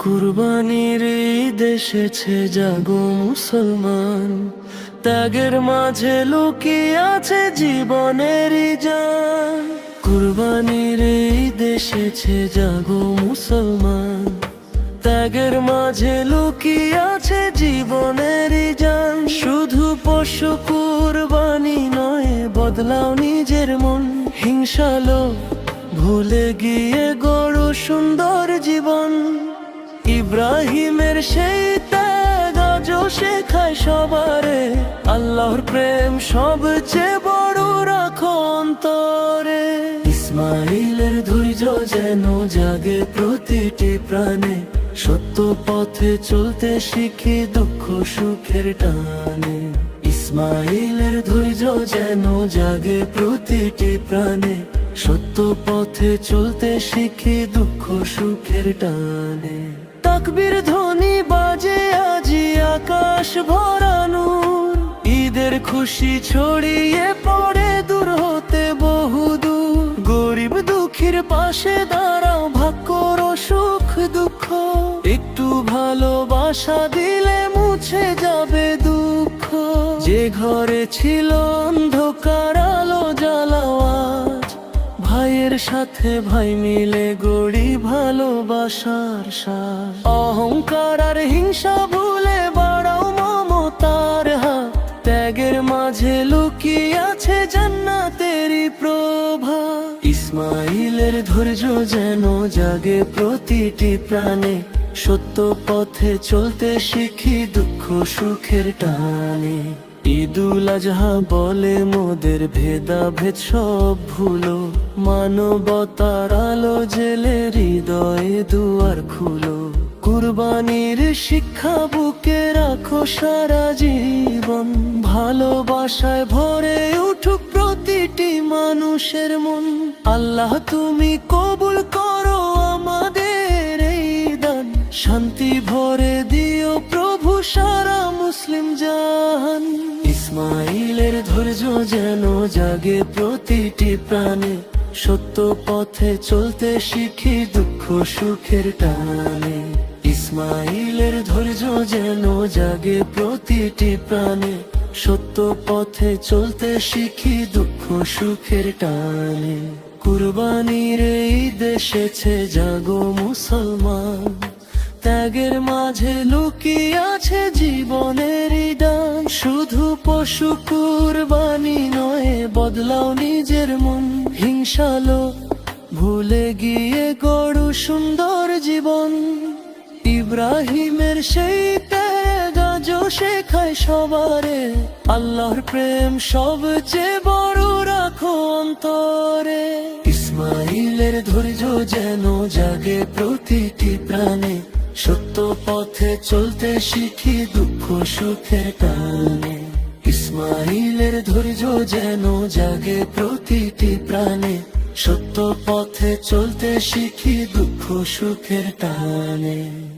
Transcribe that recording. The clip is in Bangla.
কুরবানির ঈদ এসেছে, জাগো মুসলমান। ত্যাগের মাঝে লুকিয়ে আছে জীবনেরই জান। কুরবানির ঈদ এসেছে, জাগো মুসলমান। ত্যাগের মাঝে লুকিয়ে আছে জীবনেরই জান। শুধু পশু কুরবানি নয়, বদলাও নিজের মন। হিংসালো ভুলে গিয়ে গড়ো সুন্দর জীবন। ইব্রাহিমের সেই ত্যাগ আজও শেখায় সবারে। আল্লাহর প্রেম সবচেয়ে বড় রাখো অন্তরে। ইসমাইলের ধৈর্য যেন জাগে প্রতিটি প্রাণে। সত্য পথে চলতে শিখি দুঃখ সুখের টানে। ইসমাইলের ধৈর্য যেন জাগে প্রতিটি প্রাণে। সত্য পথে চলতে শিখি দুঃখ সুখের টানে। তাকবীর ধ্বনি বাজে আজি আকাশ ভরা নূর। ঈদের খুশি ছড়িয়ে পড়ে দূর হতে বহুদূর। গরিব দুঃখীর পাশে দাঁড়াও, ভাগ করো সুখ দুঃখ। একটু ভালোবাসা দিলে মুছে যাবে দুঃখ। যে ঘরে ছিল অন্ধকার আলো জ্বালাও আজ। ভাইয়ের সাথে ভাই মিলে গড়ি ভালোবাসার সাথ। অহংকার আর হিংসা ভুলে বাড়াও মমতার হাত। ত্যাগের মাঝে লুকিয়ে আছে জান্নাতেরই প্রভা। ইসমাইলের ধৈর্য যেন জাগে প্রতিটি প্রাণে। সত্য পথে চলতে শিখি দুঃখ সুখের টানে। ঈদুল আজহা বলে মোদের ভেদাভেদ সব ভুলো। মানবতার আলো জেলে হৃদয়ে দুয়ার খুলো। কুরবানির শিক্ষা বুকে রাখো সারা জীবন। ভালোবাসায় ভরে উঠুক প্রতিটি মানুষের মন। আল্লাহ তুমি কবুল করো আমাদের এই দান। শান্তি ভরে দিও প্রভু সারা মুসলিম জাহান। ইসমাইলের ধৈর্য যেন জাগে প্রতিটি প্রাণে। সত্য পথে চলতে শিখি দুঃখ সুখের টানে। ইসমাইলের ধৈর্য যেন জাগে প্রতিটি প্রাণে। সত্য পথে চলতে শিখি দুঃখ সুখের টানে। কুরবানির ঈদ এসেছে, জাগো মুসলমান। ত্যাগের মাঝে লুকিয়ে আছে জীবনেরই দান। শুধু পশু কুরবানি নয়, বদলাও নিজের মন। হিংসালো ভুলে গিয়ে গড়ো সুন্দর জীবন। ইব্রাহিমের সেই ত্যাগ আজও শেখায় সবারে। আল্লাহর প্রেম সবচেয়ে বড় রাখো অন্তরে। ইসমাইলের ধৈর্য যেন জাগে প্রতিটি প্রাণে। সত্য পথে চলতে শিখি দুঃখ সুখের টানে। ইসমাইলের ধৈর্য যেন জাগে প্রতিটি প্রাণে। সত্য পথে চলতে শিখি দুঃখ সুখের টানে।